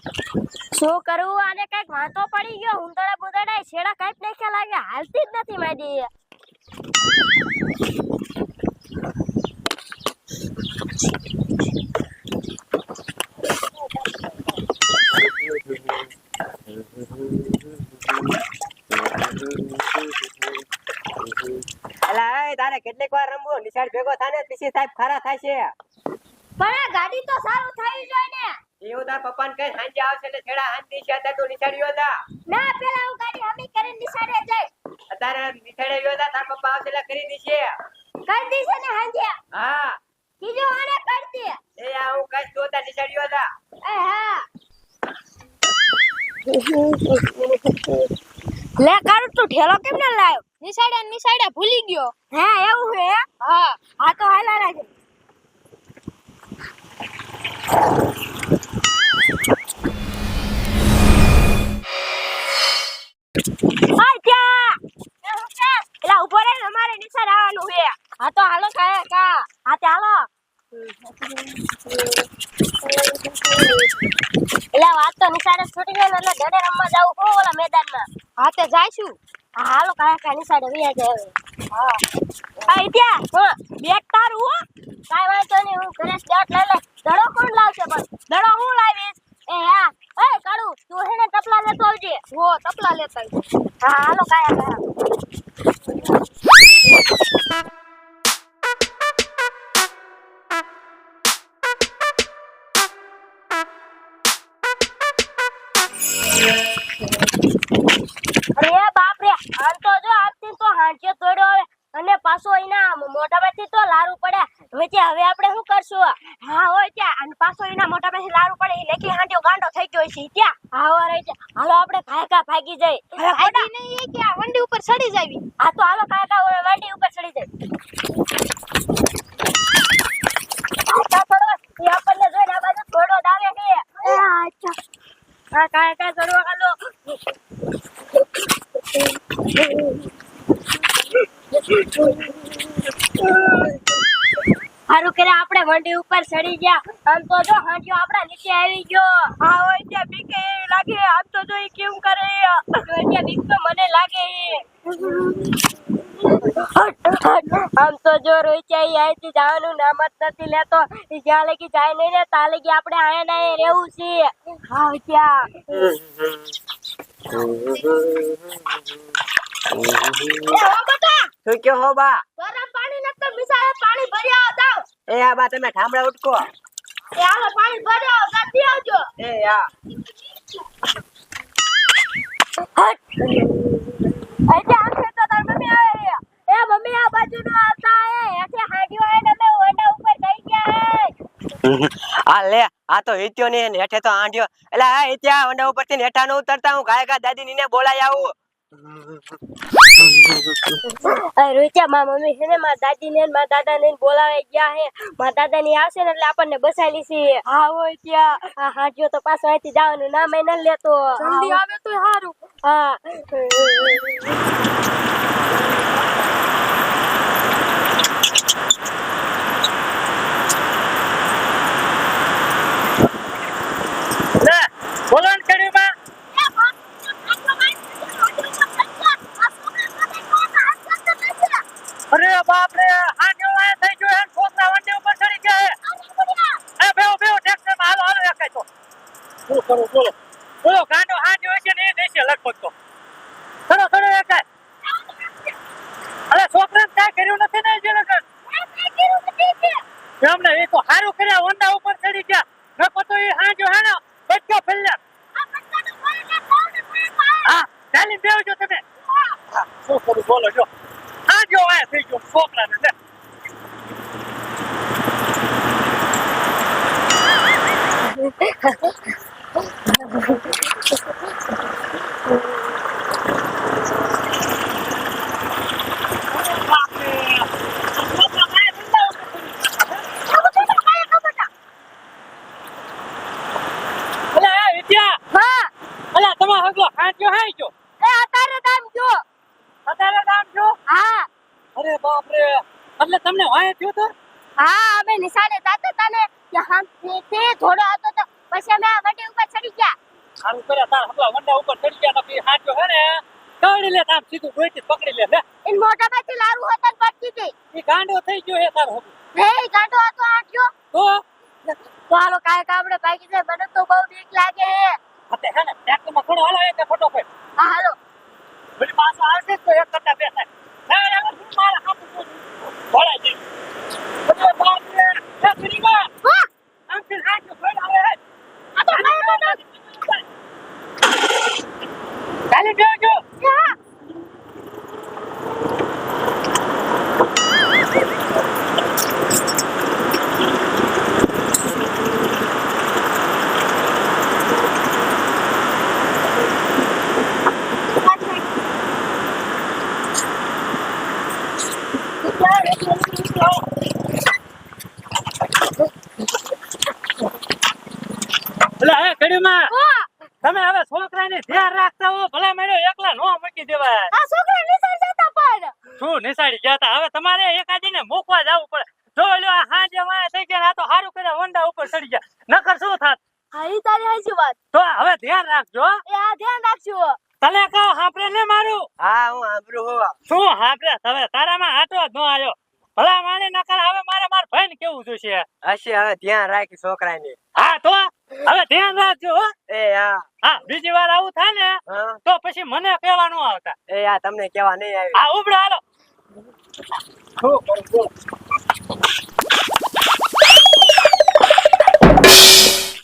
શું કરું આને કઈક વાંધો પડી ગયો ઉંદરા બુંદરા છેડા કાઈપ નાખ્યા લાગે હાલતી જ નથી મારી અલા એ તારે કેટલીક વાર રમવું નિશાળ ભેગો થાને પીસી સાહેબ ખરા થાય છે પણ આ ગાડી તો સારું થઈ જોઈએ ને એવું તાર પપ્પાને કઈ હાંજે આવશે એટલે છેડા હાંજી છે અત્યારે તું નિશાળ્યો હતા ના પેલા હું ગાડી હમી કરીને નિશાળે જઈ અત્યારે નિશાળ્યો હતા તાર પપ્પા આવશે એટલે કરી દીશે કરી દીશે ને હાંજે હા બીજો આને કરતી એ આ હું કઈ તો તાર નિશાળ્યો હતા એ હા લે કર તું ઠેલો કેમ ન લાવ્યો નિશાળે ભૂલી ગયો હે એવું હે હા હા તો હાલા રાખે એલા ઉભો રે અમારે નિશાળ આવવાનું હે હા તો હાલો કા હા તે હાલો એલા વાત તો નિશાળે છૂટી ગઈ એટલે ડડે રમવા જાવું હો ઓલા મેદાનમાં હા તે જાઈશું હા હાલો કા નિશાળે વિયા જાય હા હા ઇત્યા બેટ તારું હો કાઈ વાંધો નહીં હું ઘરે બેટ લઈ લે દડો કોણ લાવશે પણ દડો હું લાવીશ એ હા એ કાળુ તું હેને તપલા લેતો આવજે હો તપલા લેતા હા હાલો કાયા અરે બાપ રે આમ તો જો આપતી તો હાંચે તોડ્યો આવે અને પાછો એના મોઢામાંથી તો લારું પડે હવે આપણે શું કરશું હા હોય ત્યાં અને પાછો એના મોઢામાંથી લારું પડે એ લેખી હાંડ્યો ગાંડો થઈ ગયો છે ત્યાં હાલો રે હાલો આપણે કાયકા ભાગી જઈ ભાગી નહીં એ કે આ વંડી ઉપર ચડી જાવી હા તો હાલો કાયકા વંડી ઉપર ચડી જાય આ થોડો એ આપણને જોઈને આ બાજુ થોડો દાવે છે અચ્છા હા કાયકા ચડવા હાલો હારું કરે આપણે વંડી ઉપર ચડી ગયા આમ તો જો હાંડિયો આપડા નીચે આવી ગયો હા હોય ત્યાં બીકે લાગે આમ તો જો કેમ કરે ત્યાં બીક તો મને લાગે આમ તો જો રોઈચાઈ આઈથી જવાનું નામ જ નથી લેતો જ્યાં લગી જાય નહીં ને ત્યાં લગી આપણે આયા ના રહેવું છે હા ત્યાં શું કયો હો બા ગરમ પાણી નતો મિસાળે પાણી ભર્યા જાવ એ આ બા તમે ઠામડા ઉટકો એ હાલો પાણી ભર્યા જલ્દી આવજો એ આ એટલે આખે તો તાર મમ્મી આવે એ મમ્મી આ બાજુ નો આવતા હે એટલે હાંડ્યો હે ને મે વંડા ઉપર થઈ ગયા હે આ લે આ તો હિત્યો ને હેઠે તો આંડ્યો એટલે આ હિત્યા વંડા ઉપરથી હેઠા નો ઉતરતા હું ગાયકા દાદી નીને બોલાઈ આવું રોચા માં મમ્મી છે ને માં દાદી ને માં દાદા ને બોલાવે ગયા હે માં દાદા ની આવશે ને એટલે આપણને બસાયેલી છે હા હોય ત્યાં આ હાંડ્યો તો પાછો અહીંથી જવાનું નામ એ ન લેતો જલ્દી આવે તો સારું હા લે બોલો ને કડીમાં અરે બાપ રે આ કેવું આ થઈ ગયું હે છોકરા વંડી ઉપર ચડી ગયા હે એ બેઓ ટ્રેક્ટર માં હાલો એકાય તો બોલો ગાંડો હાંડી હોય છે ને એ દેશે લગભગ તો ચલો એકાય અરે છોકરા કાંઈ કર્યું નથી ને જે લગન એમને એ તો સારું કર્યા વંડા ઉપર ચડી ગયા નકો તો એ હાંજો હે ને બચ્ચો ફેલ્યા હા ચાલી બેવજો તમે હા શું કરું બોલો જો હાંજો આ થઈ ગયો છોકરા ને અરે બાપ રે એટલે તમને વાય થયો તો હા અમે નિશાળે જાતા હતા ને ત્યાં તે થોડો હતો તો પછી અમે આ વંડી ઉપર ચડી ગયા સારું કર્યા તાર હમણાં વંડા ઉપર ચડી ગયા નથી હાચો હે ને કવડી લે તાર સીધું ગોઈથી પકડી લે લે इन मोटा માંથી લારું હતા પડતી હતી ઈ ગાંડો થઈ ગયો હે તાર હબુ હે ગાંડો હતો આટ્યો તો તો હાલો કાય કાબડે ભાગી જાય મને તો બહુ બીક લાગે હે અતે હે ને ટ્રેક્ટરમાં થોડો હાલો એક ફટોફટ હા હાલો વળી પાછો આવશે તો એક કરતા બે થાય ના હવે હું મારા હાથ ભળાઈ જઈ બધે બાર ને એ ફરીમાં હા અંકલ હાથ ભળ આવે હે આ તો કાય ચાલી ગયો હા એટલે હે કડીમાં હા તમે હવે છોકરાને ધ્યાન રાખતા હો ભલા મેળો એકલા નો મૂકી દેવાય આ છોકરા નિસાર જતા પણ શું નિસાડી ગયા તા હવે તમારે એકાદીને મૂકવા જવું પડે જો લ્યો આ હાંજે વાય થઈ ગયા આ તો હારું કર્યા વંડા ઉપર ચડી ગયા નકર શું થાત હા ઈ તારી હાચી વાત તો હવે ધ્યાન રાખજો એ આ ધ્યાન રાખજો તને કહો હાંભળે ને મારું હા હું સાંભળું હોવા શું હાંભળે હવે તારામાં આટો જ ન આવ્યો ભલા માને નકર હવે મારે માર ભાઈને કેવું જોશે હશે હવે ધ્યાન રાખી છોકરાની હા તો હવે ધ્યાન રાખજો હો એ હા હા બીજી વાર આવું થાય ને હા તો પછી મને કહેવા ન આવતા એ આ તમને કેવા નહીં આવી હા ઉભરા હાલો